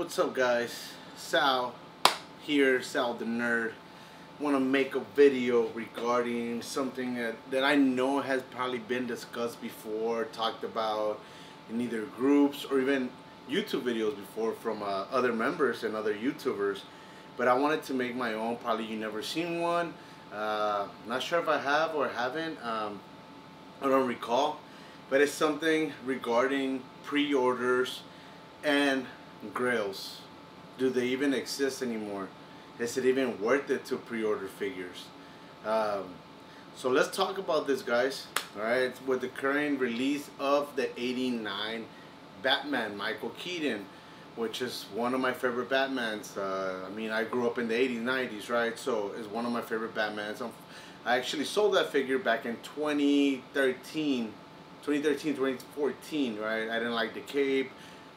What's up, guys? Sal here, Sal the Nerd. Want to make a video regarding something that I know has probably been discussed before, talked about in either groups or even YouTube videos before from other members and other YouTubers. But I wanted to make my own. Probably you never seen one. Not sure if I have or haven't. I don't recall. But it's something regarding pre-orders and grails. Do they even exist anymore? Is it even worth it to pre-order figures? So let's talk about this, guys. Alright, with the current release of the '89 Batman, Michael Keaton, which is one of my favorite Batmans. I mean, I grew up in the '80s, '90s, right? So it's one of my favorite Batmans. I actually sold that figure back in 2013, 2014, right? I didn't like the cape.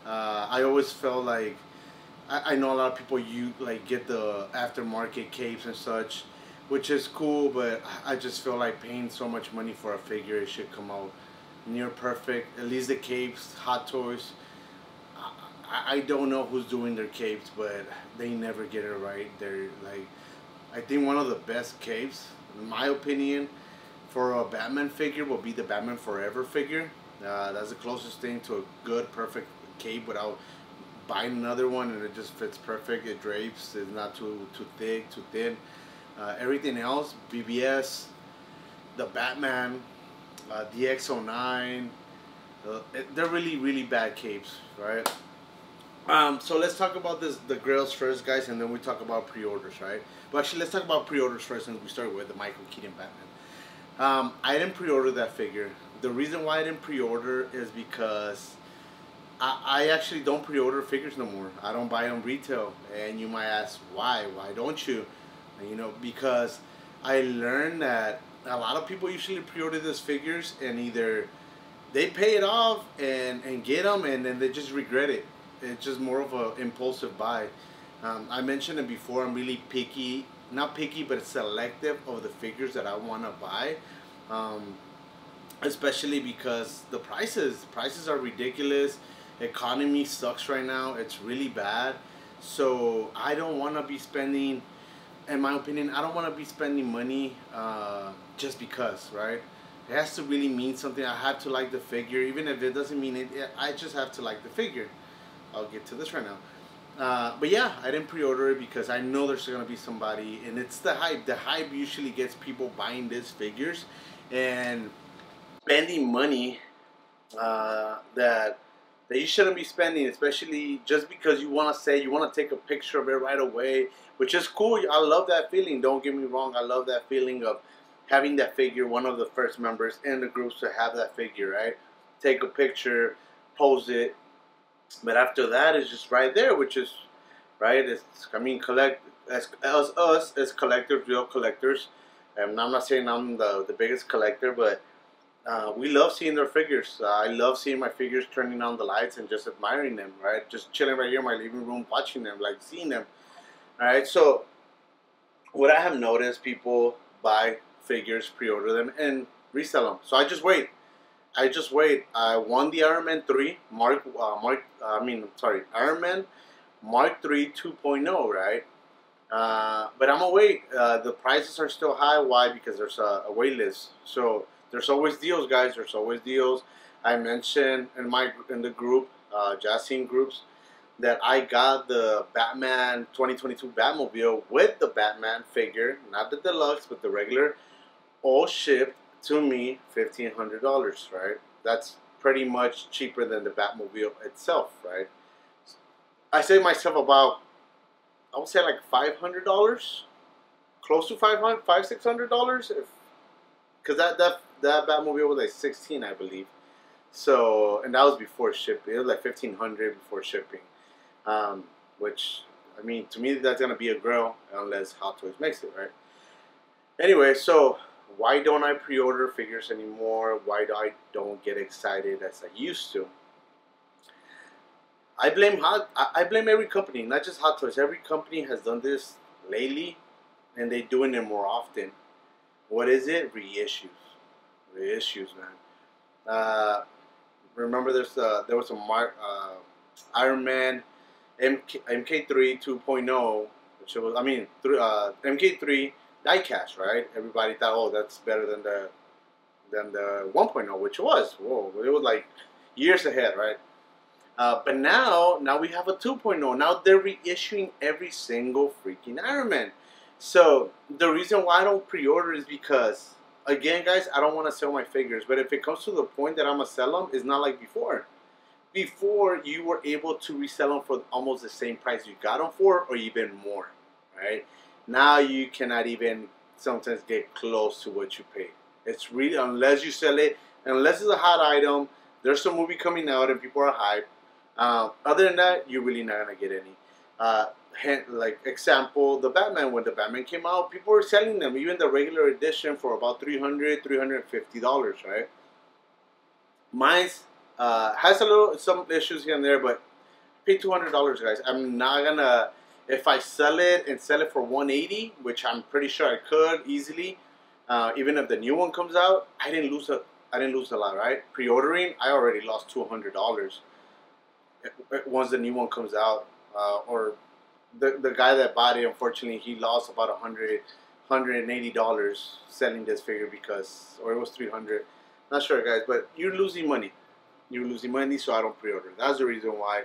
I always felt like I know a lot of people get the aftermarket capes and such, which is cool, but I just feel like paying so much money for a figure, it should come out near perfect. At least the capes, Hot Toys. I don't know who's doing their capes, but they never get it right. They're like, I think one of the best capes, in my opinion, for a Batman figure will be the Batman Forever figure. That's the closest thing to a good, perfect cape without buying another one, and it just fits perfect. It drapes. It's not too thick, too thin. Everything else, BBS, the Batman, the X09, they're really bad capes, right? So let's talk about the grails first, guys, and then we talk about pre-orders, right? But actually, let's talk about pre-orders first, and we start with the Michael Keaton Batman. I didn't pre-order that figure. The reason why I didn't pre-order is because I actually don't pre-order figures no more. I don't buy them retail. And you might ask, why? Why don't you? And, you know, because I learned that a lot of people usually pre-order these figures, and either they pay it off and get them, and then they just regret it. It's just more of an impulsive buy. I mentioned it before, I'm really picky. Not picky, but selective of the figures that I want to buy. Especially because the prices are ridiculous. Economy sucks right now. It's really bad. So I don't want to be spending, in my opinion, I don't want to be spending money just because, right? It has to really mean something. I have to like the figure. Even if it doesn't mean it, I just have to like the figure. I'll get to this right now. But yeah, I didn't pre-order it because I know there's going to be somebody, and it's the hype. The hype usually gets people buying these figures and spending money that you shouldn't be spending, especially just because you want to say, you want to take a picture of it right away, which is cool. I love that feeling. Don't get me wrong. I love that feeling of having that figure, one of the first members in the groups to have that figure, right? Take a picture, pose it. But after that, it's just right there, which is, right? It's, I mean, as us as collectors, real collectors, and I'm not saying I'm the biggest collector, but we love seeing their figures. I love seeing my figures turning on the lights and just admiring them, right? Just chilling right here in my living room, watching them, like seeing them. All right, so what I have noticed, people buy figures, pre-order them, and resell them. So I just wait. I won the Iron Man 3 Iron Man Mark 3 2.0, right? But I'm gonna wait. The prices are still high. Why? Because there's a wait list. So there's always deals, guys. There's always deals. I mentioned in the group, Jassine groups, that I got the Batman 2022 Batmobile with the Batman figure, not the deluxe, but the regular, all shipped to me $1,500, right? That's pretty much cheaper than the Batmobile itself, right? I saved myself about, I would say like $500, close to $600, because that Batmobile was like 16, I believe. So, and that was before shipping. It was like 1,500 before shipping, which, I mean, to me that's gonna be a grail unless Hot Toys makes it, right? Anyway, so why don't I pre-order figures anymore? Why don't get excited as I used to? I blame every company, not just Hot Toys. Every company has done this lately, and they're doing it more often. What is it? Reissues. Reissues, man. Remember, there was a Iron Man MK3 2.0, which was, I mean, MK3 diecast, right? Everybody thought, oh, that's better than the 1.0, which was, whoa, it was like years ahead, right? But now we have a 2.0. Now they're reissuing every single freaking Iron Man. So the reason why I don't pre-order is because, again, guys, I don't want to sell my figures. But if it comes to the point that I'm gonna sell them, it's not like before. Before, you were able to resell them for almost the same price you got them for, or even more, right? Now you cannot even sometimes get close to what you paid. It's really, unless you sell it, unless it's a hot item, there's a movie coming out and people are hyped. Other than that, you're really not gonna get any. Like example, the Batman. When the Batman came out, people were selling them, even the regular edition, for about $350, right? Mine's has some issues here and there, but pay $200, guys. I'm not gonna, if I sell it and sell it for $180, which I'm pretty sure I could easily. Even if the new one comes out, I didn't lose a lot, right? Pre-ordering, I already lost $200 once the new one comes out. Or the guy that bought it, unfortunately, he lost about $180 selling this figure because, or it was $300. Not sure, guys, but you're losing money. You're losing money, so I don't pre-order. That's the reason why.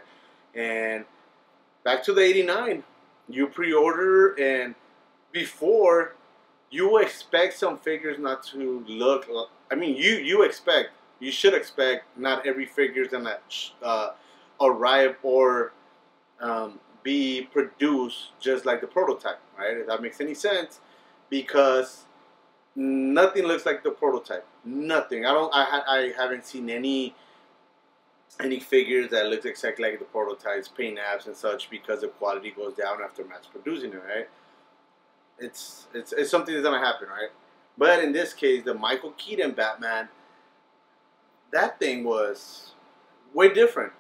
And back to the 89, you pre-order, and before, you expect some figures not to look. I mean, you should expect not every figure is gonna arrive or be produced just like the prototype, right? If that makes any sense, because nothing looks like the prototype. Nothing. I haven't seen any figures that looks exactly like the prototypes, paint apps and such, because the quality goes down after mass producing it, right? It's something that's gonna happen, right? But in this case, the Michael Keaton Batman, that thing was way different,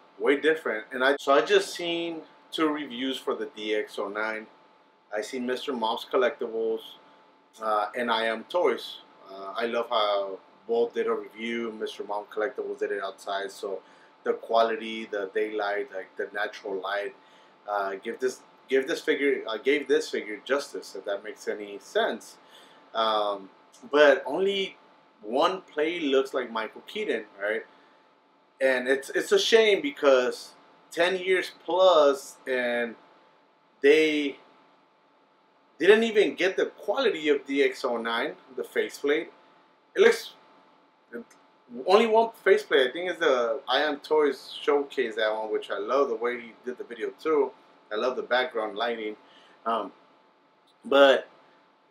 And I just seen 2 reviews for the DX09. I seen Mr. Mom's Collectibles and I Am Toys. I love how both did a review. Mr. Mom Collectibles did it outside, so the quality, the daylight, like the natural light, gave this figure justice, if that makes any sense. But only one play looks like Michael Keaton, right? And it's a shame because 10 years plus and they didn't even get the quality of DX09, the faceplate. It looks, only one faceplate, I think, is the I Am Toys showcase, that one, which I love the way he did the video too. I love the background lighting. But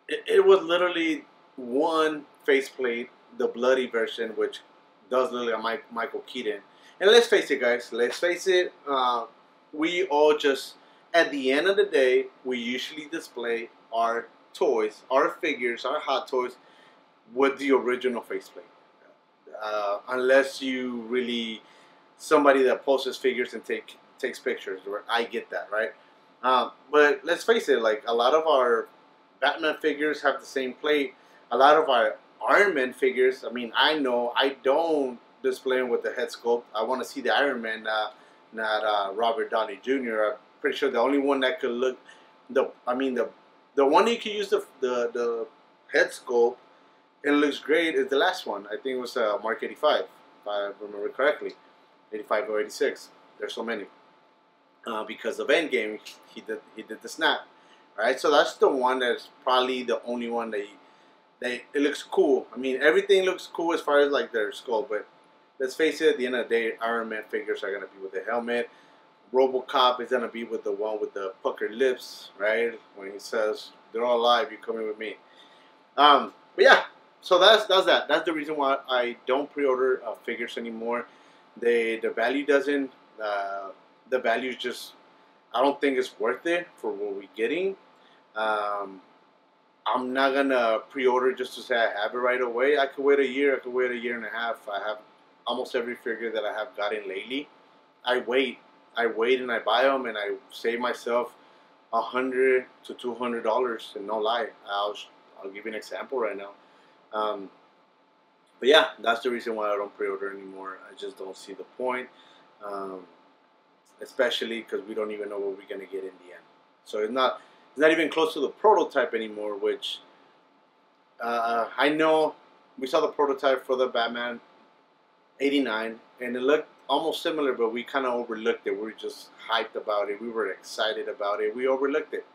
it was literally one faceplate, the bloody version, which does look like Michael Keaton. And let's face it, guys. Let's face it. We all just, at the end of the day, we usually display our toys, our figures, our Hot Toys with the original faceplate. Unless you really, somebody that posts figures and takes pictures. I get that, right? But let's face it, like a lot of our Batman figures have the same plate. A lot of our Iron Man figures, I mean, I know I don't display them with the head sculpt. I want to see the Iron Man, not Robert Downey Jr. I'm pretty sure the only one that could look, the one that you can use the head sculpt and it looks great is the last one. I think it was Mark 85, if I remember correctly, 85 or 86. There's so many. Because of Endgame, he did the snap, right? So that's the one that's probably the only one that it looks cool. I mean, everything looks cool as far as like their skull, but let's face it, at the end of the day, Iron Man figures are gonna be with the helmet. RoboCop is gonna be with the one with the puckered lips, right? When he says, "They're all alive, you coming with me." But yeah, so that's that. That's the reason why I don't pre-order figures anymore. The value doesn't. The value is just, I don't think it's worth it for what we're getting. I'm not gonna pre-order just to say I have it right away. I could wait a year. I could wait a year and a half. I have almost every figure that I have gotten lately. I wait and I buy them, and I save myself $100 to $200, and no lie. I'll give you an example right now. But yeah, that's the reason why I don't pre-order anymore. I just don't see the point. especially because we don't even know what we're gonna get in the end. So it's not even close to the prototype anymore. Which I know we saw the prototype for the Batman '89, and it looked almost similar, but we kind of overlooked it. We were just hyped about it. We were excited about it. We overlooked it,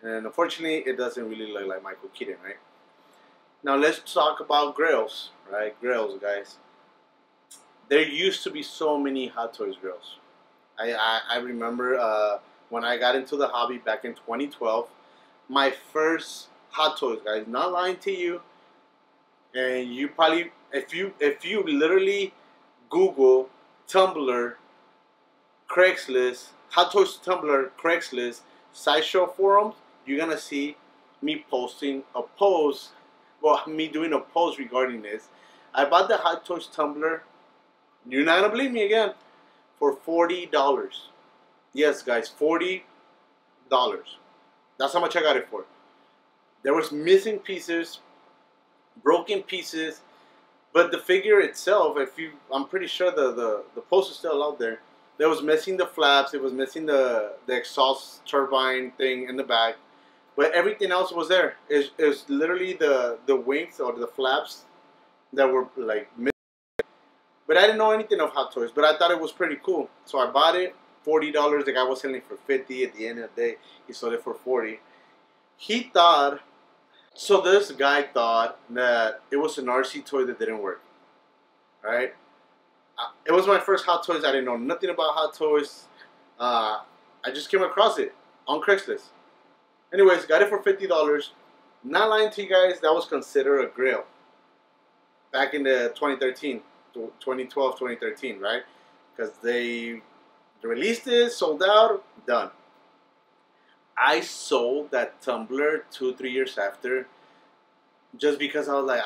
and unfortunately, it doesn't really look like Michael Keaton, right? Now let's talk about Grails, right? Grails, guys. There used to be so many Hot Toys Grails. I remember when I got into the hobby back in 2012, my first Hot Toys, guys, not lying to you, and you probably, if you literally Google Tumblr, Craigslist, Hot Toys Tumblr, Craigslist, Sideshow forums, you're gonna see me posting a post, well, me doing a post regarding this. I bought the Hot Toys Tumblr, you're not gonna believe me again, for $40. Yes, guys, $40. That's how much I got it for. There was missing pieces, broken pieces, but the figure itself, I'm pretty sure the post is still out there. There was missing the flaps, it was missing the exhaust turbine thing in the back, but everything else was there. It's literally the wings or the flaps that were like missing. But I didn't know anything of Hot Toys, but I thought it was pretty cool. So I bought it, $40. The guy was selling for $50. At the end of the day, he sold it for $40. This guy thought that it was an RC toy that didn't work, right? It was my first Hot Toys. I didn't know nothing about Hot Toys. I just came across it on Craigslist. Anyways, got it for $50. Not lying to you guys, that was considered a grail back in the 2012, 2013, right? Because they released it, sold out, done. I sold that Tumblr 2-3 years after, just because I was like,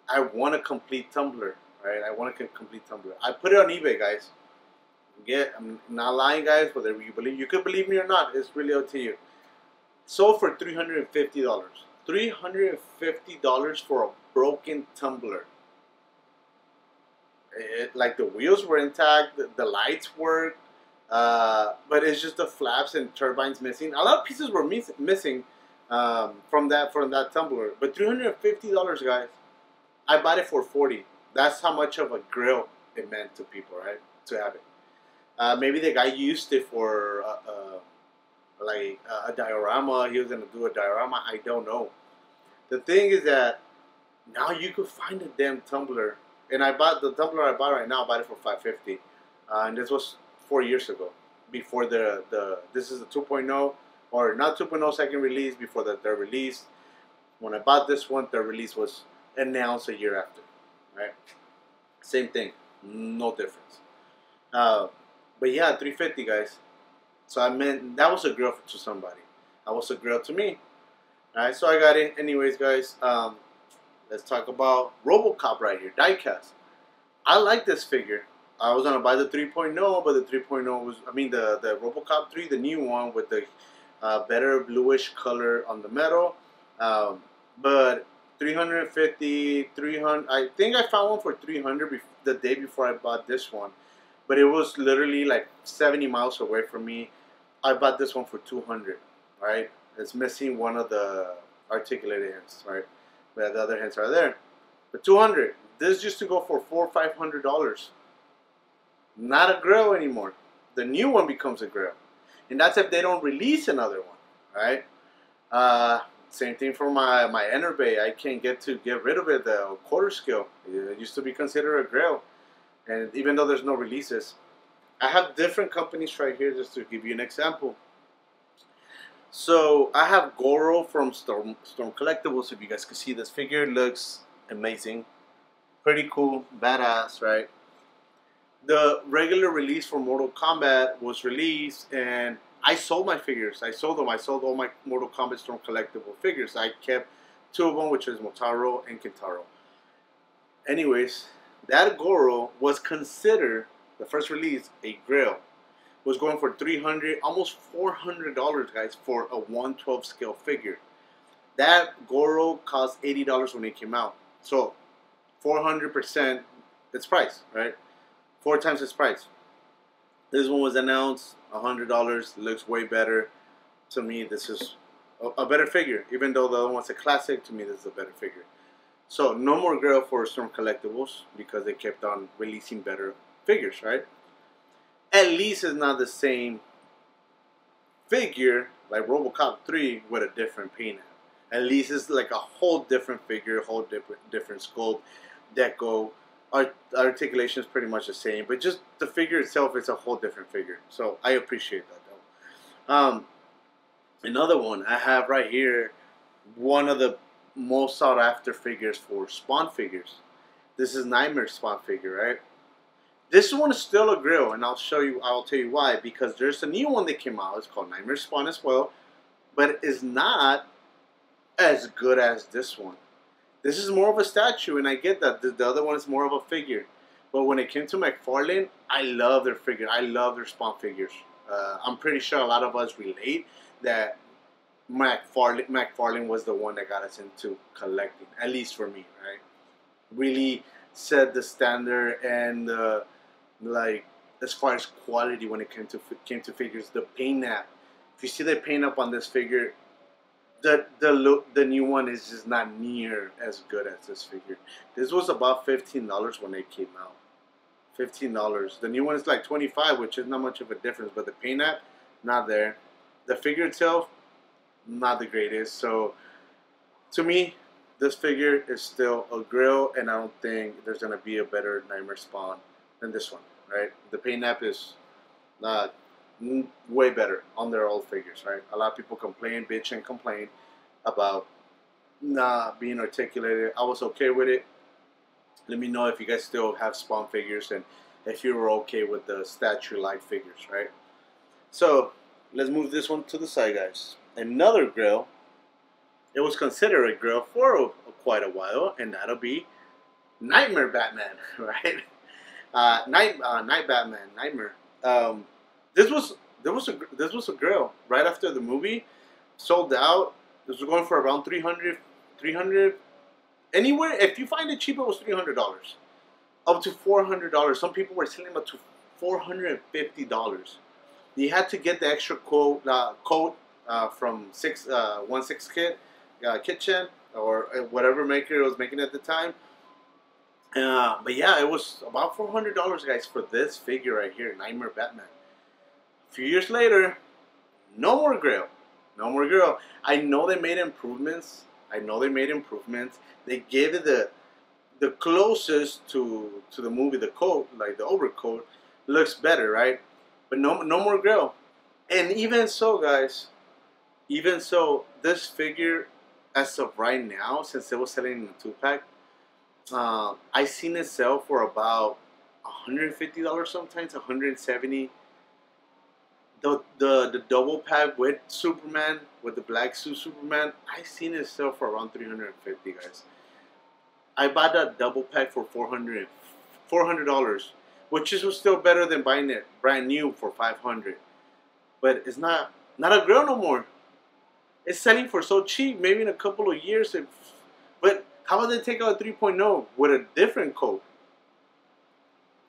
I want a complete Tumblr, right? I want a complete Tumblr. I put it on eBay, guys. I'm not lying, guys. Whether you could believe me or not, it's really up to you. Sold for $350. $350 for a broken Tumblr. Like the wheels were intact, the lights worked, but it's just the flaps and turbines missing. A lot of pieces were missing from that Tumblr. But $350, guys. I bought it for $40. That's how much of a grill it meant to people, right? To have it. Maybe the guy used it for like a diorama. He was gonna do a diorama. I don't know. The thing is that now you could find a damn Tumblr. And I bought the Tumblr I bought right now. I bought it for $550, and this was 4 years ago. Before this is the 2.0, or not 2.0 second release. Before the third release, when I bought this one, third release was announced a year after. Right, same thing, no difference. But yeah, $350, guys. So I meant that was a grill to somebody. That was a grill to me. All right, so I got it. Anyways, guys. Let's talk about RoboCop right here, diecast. I like this figure. I was gonna buy the 3.0, but the 3.0 was, the RoboCop 3, the new one with the better bluish color on the metal. But 350, 300. I think I found one for 300 the day before I bought this one, but it was literally like 70 miles away from me. I bought this one for 200. Right? It's missing one of the articulated hands. Right? But the other hands are there. But 200. This used to go for $400 or $500. Not a grill anymore. The new one becomes a grill, and that's if they don't release another one, right? Same thing for my Enerbay. I can't get rid of it. The quarter scale. It used to be considered a grill, and even though there's no releases, I have different companies right here just to give you an example. So I have Goro from Storm Collectibles. If you guys can see, this figure looks amazing, pretty cool, badass, right? The regular release for Mortal Kombat was released, and I sold my figures. I sold them. I sold all my Mortal Kombat Storm Collectible figures. I kept 2 of them, which is Motaro and Kintaro. Anyways, that Goro was considered, the first release, a grill. Was going for $300, almost $400, guys, for a 1/12 scale figure. That Goro cost $80 when it came out. So 400% its price, right? 4 times its price. This one was announced $100. Looks way better. To me, this is a better figure. Even though the other one's a classic, to me, this is a better figure. So no more Grail for Storm Collectibles because they kept on releasing better figures, right? At least it's not the same figure like RoboCop 3 with a different paint. At least it's like a whole different figure, a whole different sculpt, deco. Articulation is pretty much the same, but just the figure itself is a whole different figure. So I appreciate that though. Another one I have right here, one of the most sought after figures for Spawn figures. This is Nightmare's Spawn figure, right? This one is still a Grail, and I'll tell you why. Because there's a new one that came out. It's called Nightmare Spawn as well, but it's not as good as this one. This is more of a statue, and I get that. The other one is more of a figure. But when it came to McFarlane, I love their figure. I love their Spawn figures. I'm pretty sure a lot of us relate that McFarlane was the one that got us into collecting, at least for me, right? Really set the standard and like as far as quality when it came to figures. The paint app. If you see the paint up on this figure, the new one is just not near as good as this figure. This was about $15 when it came out. $15. The new one is like $25, which is not much of a difference. But the paint app, not there. The figure itself, not the greatest. So to me, this figure is still a Grail, and I don't think there's gonna be a better Nightmare Spawn than this one. Right? The paint app is way better on their old figures, right? A lot of people complain, bitch, and complain about not being articulated. I was okay with it. Let me know if you guys still have Spawn figures and if you were okay with the statue-like figures, right? So let's move this one to the side, guys. Another Grail. It was considered a Grail for quite a while, and that'll be Nightmare Batman, right? Night Batman, Nightmare. This was a Grail right after the movie, sold out. This was going for around 300 anywhere. If you find it cheap, it was $300, up to $400. Some people were selling up to $450. You had to get the extra code from 1/6 Kitchen or whatever maker it was making at the time. But yeah, it was about $400, guys, for this figure right here, Nightmare Batman. A few years later, no more Grail. No more Grail. I know they made improvements. They gave it the closest to the movie, the coat, like the overcoat, looks better, right? But no more Grail. And even so, guys, this figure, as of right now, since it was selling in a 2-pack, I seen it sell for about $150, sometimes $170. The double pack with Superman, with the black suit Superman, I seen it sell for around $350, guys. I bought that double pack for $400, which is still better than buying it brand new for $500. But it's not a Grail no more. It's selling for so cheap. Maybe in a couple of years, but how about they take out a 3.0 with a different coat,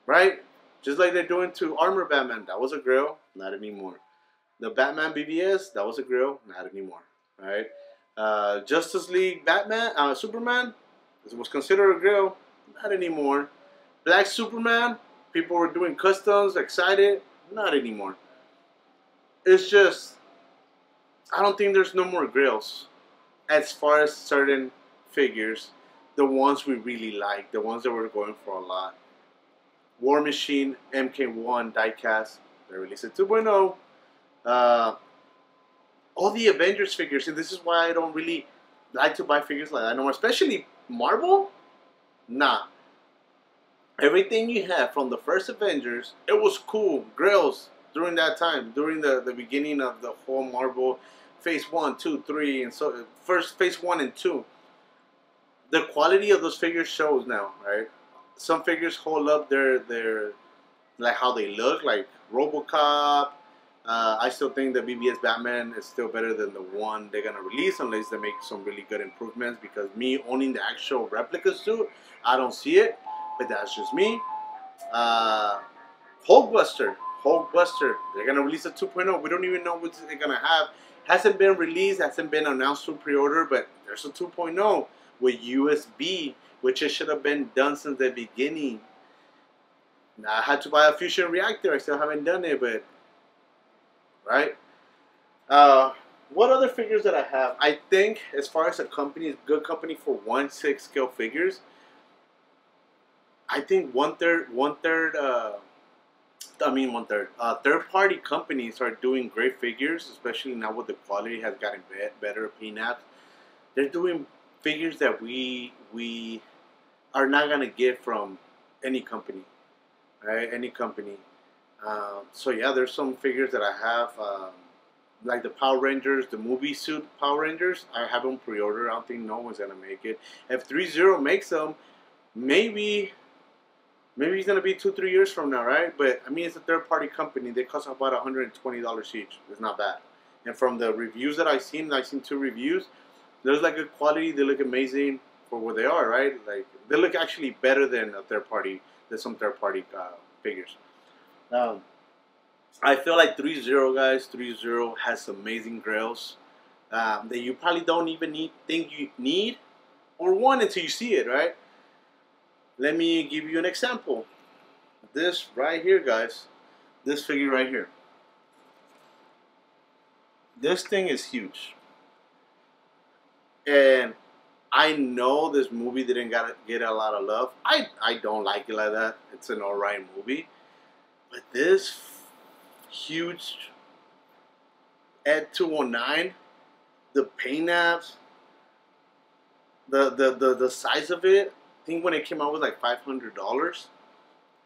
right? Just like they're doing to Armor Batman. That was a Grail, not anymore. The Batman BBS, that was a Grail, not anymore. All right. Justice League Batman, Superman, this was considered a Grail, not anymore. Black Superman, people were doing customs, excited, not anymore. It's just, I don't think there's no more Grails as far as certain figures, the ones we really like, the ones that we're going for a lot. War Machine, MK1, diecast, they released a 2.0. All the Avengers figures, and this is why I don't really like to buy figures like that no more, especially Marvel. Nah. Everything you have from the first Avengers, it was cool. Grails during that time, during the beginning of the whole Marvel Phase 1, 2, 3, and so first Phase 1 and 2. The quality of those figures shows now, right? Some figures hold up their like how they look, like RoboCop. I still think the BBS Batman is still better than the one they're gonna release, unless they make some really good improvements. Because me owning the actual replica suit, I don't see it, but that's just me. Hulkbuster. Hulkbuster. They're gonna release a 2.0. We don't even know what they're gonna have. Hasn't been released, hasn't been announced to pre-order, but there's a 2.0 with USB, which it should have been done since the beginning. Now, I had to buy a fusion reactor. I still haven't done it, but right. What other figures that I have? I think as far as a company, good company for 1/6 scale figures. I think third-party companies are doing great figures, especially now with the quality has gotten better. Peanuts, they're doing figures that we are not gonna get from any company, right? Any company. So yeah, there's some figures that I have, like the Power Rangers, the movie suit Power Rangers. I have them pre-ordered. I don't think no one's gonna make it. If 3-0 makes them, maybe. Maybe it's gonna be 2-3 years from now, right? But I mean, it's a third-party company. They cost about $120 each. It's not bad. And from the reviews that I've seen 2 reviews. There's like good quality. They look amazing for what they are, right? Like they look actually better than some third-party figures. I feel like 3-0, guys. 3-0 has amazing grails that you probably don't even think you need or want until you see it, right? Let me give you an example. This right here, guys. This figure right here. This thing is huge. And I know this movie didn't get a lot of love. I don't like it like that. It's an alright movie. But this huge Ed 209, the paint apps, the size of it, I think when it came out it was like $500,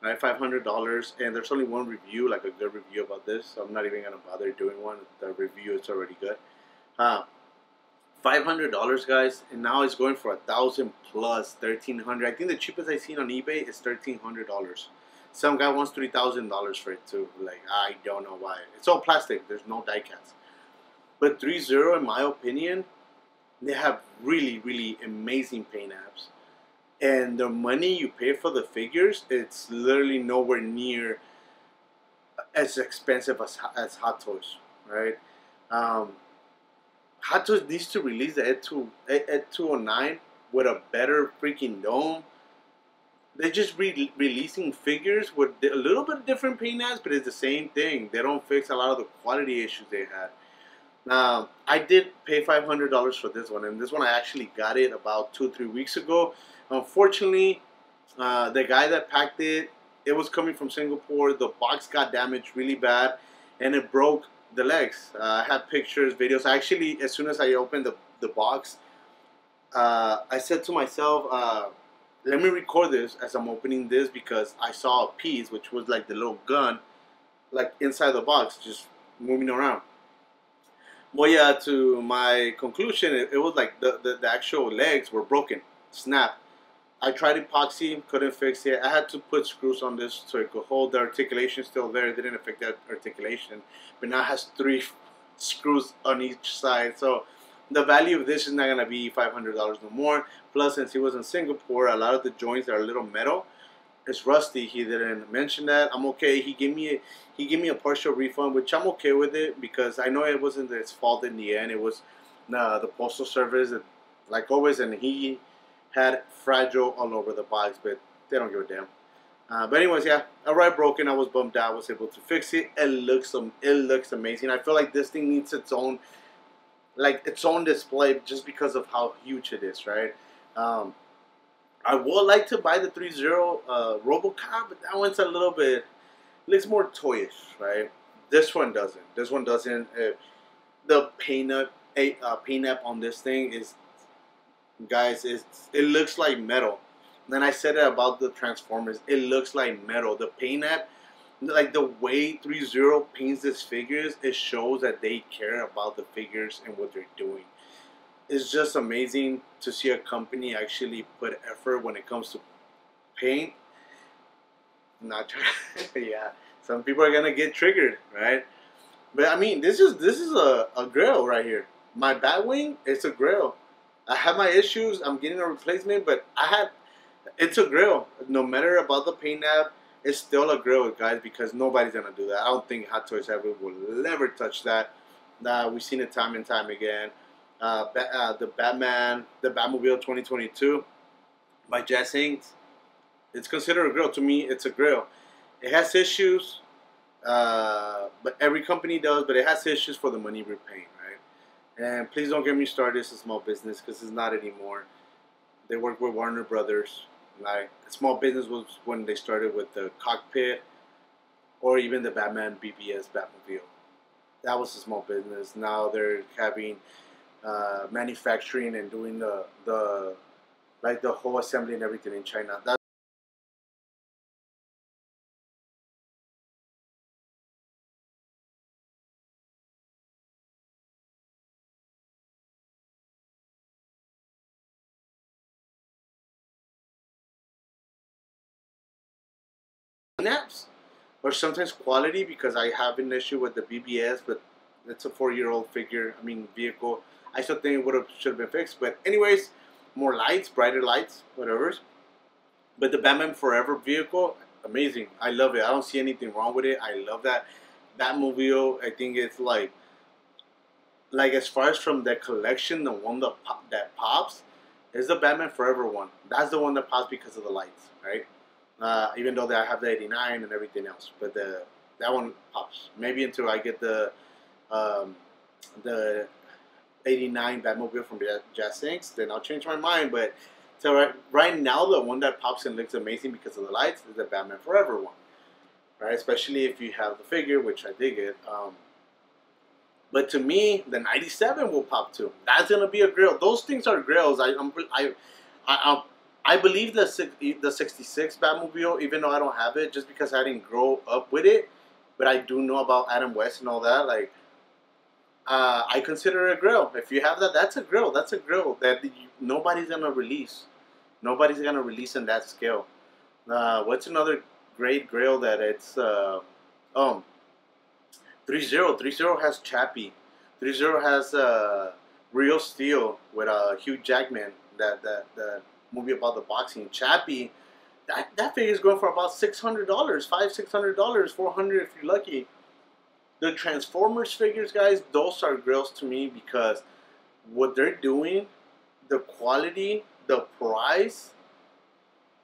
right? $500, and there's only one review, like a good review about this. So I'm not even gonna bother doing one. The review is already good. $500, guys, and now it's going for 1,000 plus 1,300. I think the cheapest I seen on eBay is $1,300. Some guy wants $3,000 for it too. Like, I don't know why. It's all plastic. There's no die cuts. But 3-0, in my opinion, they have really, really amazing paint apps. And the money you pay for the figures, it's literally nowhere near as expensive as Hot Toys, right? Hot Toys needs to release the Ed 209 with a better freaking dome. They're just releasing figures with a little bit different paint apps, but it's the same thing. They don't fix a lot of the quality issues they had. I did pay $500 for this one, and this one I actually got it about 2-3 weeks ago. Unfortunately, the guy that packed it, it was coming from Singapore. The box got damaged really bad, and it broke the legs. I had pictures, videos. Actually, as soon as I opened the box, I said to myself, let me record this as I'm opening this, because I saw a piece, which was like the little gun, like inside the box, just moving around. Well, yeah, to my conclusion, it was like the actual legs were broken, snapped. I tried epoxy, couldn't fix it. I had to put screws on this so it could hold. The articulation still there. It didn't affect that articulation. But now it has 3 screws on each side. So the value of this is not going to be $500 no more. Plus, since he was in Singapore, a lot of the joints are a little metal. It's rusty. He didn't mention that. I'm okay. He gave me a partial refund, which I'm okay with it, because I know it wasn't his fault in the end. It was the postal service, like always, and he had fragile all over the box, but they don't give a damn. But anyways, yeah, alright, broken. I was bummed out. I was able to fix it. It looks amazing. I feel like this thing needs its own display, just because of how huge it is, right? I would like to buy the 3-0 RoboCop, but that one's a little bit, looks more toyish, right? This one doesn't. This one doesn't. The paint up on this thing is, guys, it looks like metal. Then I said it about the Transformers. It looks like metal. The paint app, like the way 3-0 paints these figures, it shows that they care about the figures and what they're doing. It's just amazing to see a company actually put effort when it comes to paint. Not yeah, some people are gonna get triggered, right? But I mean, this is a grail right here. My Batwing, it's a grail. I have my issues. I'm getting a replacement, but it's a grail. No matter about the paint app, it's still a grill, guys, because nobody's gonna do that. I don't think Hot Toys ever will ever touch that. We've seen it time and time again. The Batmobile 2022 by Jess Hinks. It's considered a grill. To me, it's a grill. It has issues, but every company does. But it has issues for the money we're paying, right? And please don't get me started. It's a small business because it's not anymore. They work with Warner Brothers. Like, small business was when they started with the cockpit, or even the Batman BBS Batmobile. That was a small business. Now they're having manufacturing and doing the like the whole assembly and everything in China. That snaps, or sometimes quality, because I have an issue with the BBS, but it's a 4-year-old figure. I mean, vehicle. I still think it should have been fixed. But anyways, more lights, brighter lights, whatever. But the Batman Forever vehicle, amazing. I love it. I don't see anything wrong with it. I love that Batmobile. I think it's like as far as from that collection, the one that pops is the Batman Forever one. That's the one that pops because of the lights, right? Even though I have the 89 and everything else, but that one pops. Maybe until I get the 89 Batmobile from Jazz Sinks, then I'll change my mind. But so right now, the one that pops and looks amazing because of the lights is the Batman Forever one, right? Especially if you have the figure, which I dig it. But to me, the 97 will pop too. That's gonna be a grill. Those things are grills. I believe the 66 Batmobile, even though I don't have it, just because I didn't grow up with it, but I do know about Adam West and all that. Like, I consider it a grill. If you have that, that's a grill. That's a grill that nobody's gonna release. Nobody's gonna release in that scale. What's another great grill that it's 30 has Chappie. 30 has Real Steel with Hugh Jackman. That movie about the boxing. Chappie, that figure is going for about $600, $600, $400 if you're lucky. The Transformers figures, guys, those are grills to me because what they're doing, the quality, the price,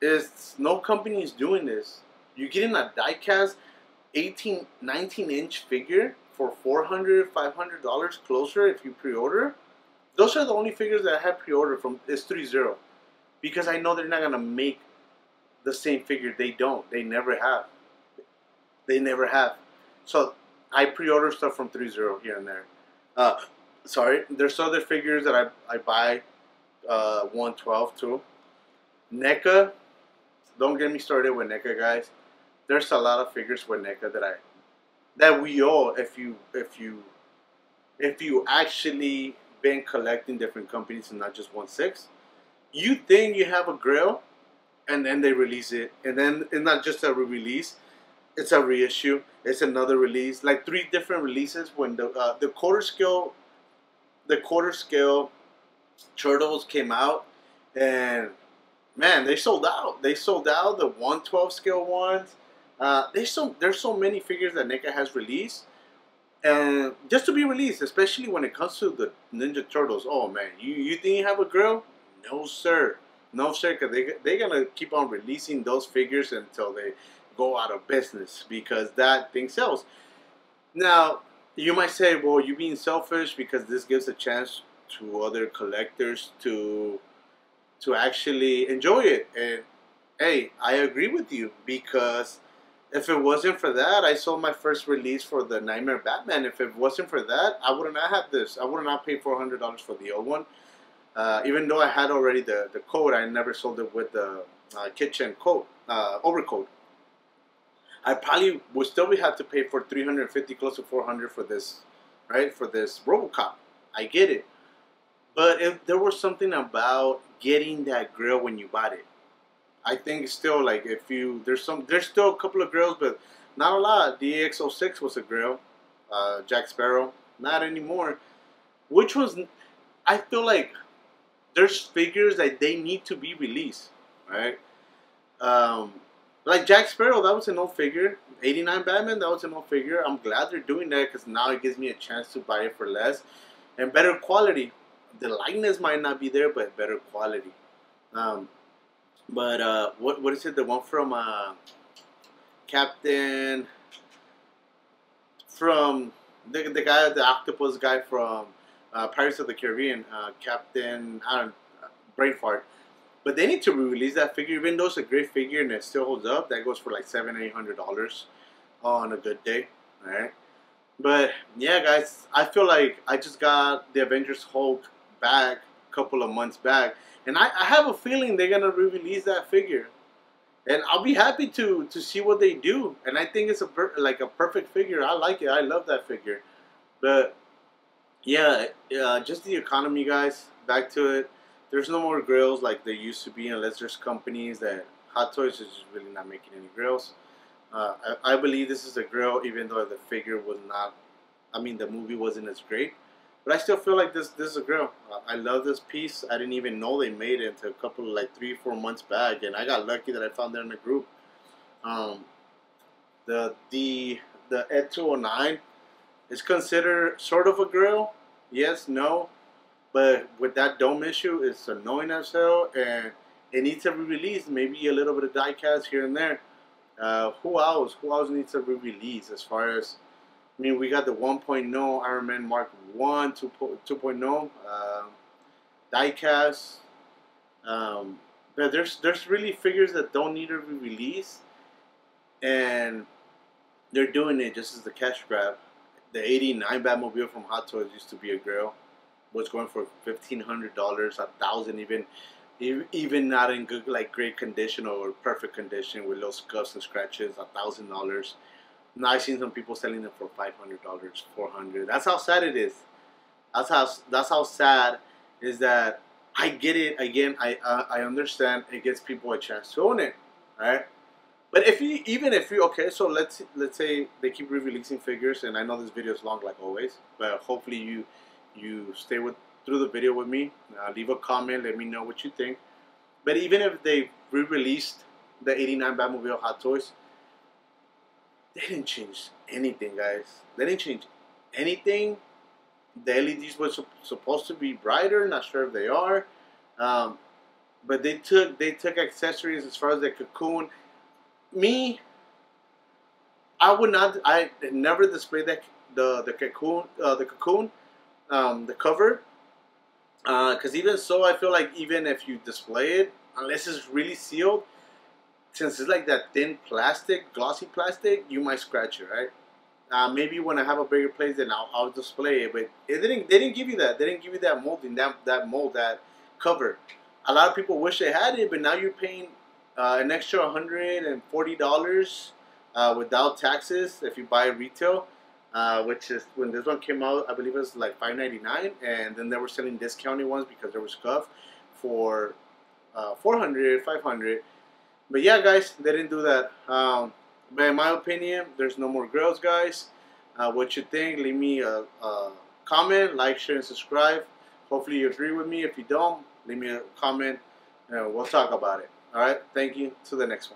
is no company is doing this. You're getting a die-cast 18, 19-inch figure for $400, $500 closer if you pre-order. Those are the only figures that I have pre-ordered from is 30. Because I know they're not going to make the same figure. They don't. They never have. They never have. So I pre-order stuff from 30 here and there. Sorry. There's other figures that I buy 112 too. NECA. Don't get me started with NECA, guys. There's a lot of figures with NECA that we all, if you actually been collecting different companies and not just 1/6, you think you have a grill, and then they release it, and then it's not just a re-release, it's a reissue, it's another release, like 3 different releases. When the quarter scale turtles came out, and man, they sold out. They sold out the 112 scale ones. There's so many figures that NECA has released, and just to be released, especially when it comes to the Ninja Turtles. Oh man, you think you have a grill? No sir, no sir, because they're gonna keep on releasing those figures until they go out of business, because that thing sells. Now you might say, well, you're being selfish because this gives a chance to other collectors to actually enjoy it. And hey, I agree with you, because if it wasn't for that, I sold my first release for the Nightmare Batman. If it wasn't for that, I would not have this. I would not pay $400 for the old one. Even though I had already the coat, I never sold it with the kitchen coat, overcoat. I probably would still have to pay for $350, close to $400 for this, right? For this RoboCop. I get it. But if there was something about getting that grill when you bought it, I think still, like, if you there's still a couple of grills, but not a lot. DX06 was a grill. Jack Sparrow, not anymore. Which was, I feel like there's figures that they need to be released, right? Like Jack Sparrow, that was an old figure. 89 Batman, that was an old figure. I'm glad they're doing that because now it gives me a chance to buy it for less and better quality. The likeness might not be there, but better quality. Um, but what is it? The one from Captain, from the guy, the octopus guy from Pirates of the Caribbean, Captain, I don't, brain fart. But they need to re-release that figure, even though it's a great figure and it still holds up. That goes for like $700-800 on a good day. All right. But yeah, guys, I feel like I just got the Avengers Hulk back a couple of months back, and I have a feeling they're gonna re-release that figure, and I'll be happy to see what they do. And I think it's like a perfect figure. I like it. I love that figure. But yeah, just the economy, guys. Back to it. There's no more grills like there used to be, unless there's companies that Hot Toys is just really not making any grills. I believe this is a grill, even though the figure was not. I mean, the movie wasn't as great, but I still feel like this is a grill. I love this piece. I didn't even know they made it until a couple of like 3-4 months back, and I got lucky that I found it in the group. Um, the Ed 209 is considered sort of a grill. Yes, no, but with that dome issue, it's annoying as hell, and it needs to be released. Maybe a little bit of die cast here and there. Who else? Who else needs to be released? As far as, I mean, we got the 1.0 Iron Man Mark 1, 2.0 diecast. But there's really figures that don't need to be released, and they're doing it just as the cash grab. The '89 Batmobile from Hot Toys used to be a grill. Was going for $1,500, 1,000 even. Even not in good, like great condition or perfect condition with little scuffs and scratches, $1,000. Now I've seen some people selling them for $500, $400. That's how sad it is. That's how sad is that. I get it. Again, I understand. It gives people a chance to own it, right? But even if you okay, so let's say they keep re-releasing figures, and I know this video is long like always, but hopefully you stay through the video with me. Leave a comment. Let me know what you think. But even if they re-released the '89 Batmobile Hot Toys, they didn't change anything, guys. They didn't change anything. The LEDs were supposed to be brighter. Not sure if they are. But they took accessories as far as the cocoon. Me, I would not. I never displayed the cocoon the cover, because even so, I feel like even if you display it, unless it's really sealed, since it's like that thin plastic, glossy plastic, you might scratch it, right? Maybe when I have a bigger place, then I'll display it. But it didn't. They didn't give you that. They didn't give you that molding, that cover. A lot of people wish they had it, but now you're paying an extra $140 without taxes if you buy retail. Which is, when this one came out, I believe it was like $5.99, and then they were selling discounted ones because there was scuff for $400, $500. But yeah, guys, they didn't do that. But in my opinion, there's no more grills, guys. What you think? Leave me a comment, like, share, and subscribe. Hopefully you agree with me. If you don't, leave me a comment, and we'll talk about it. All right, thank you. To the next one.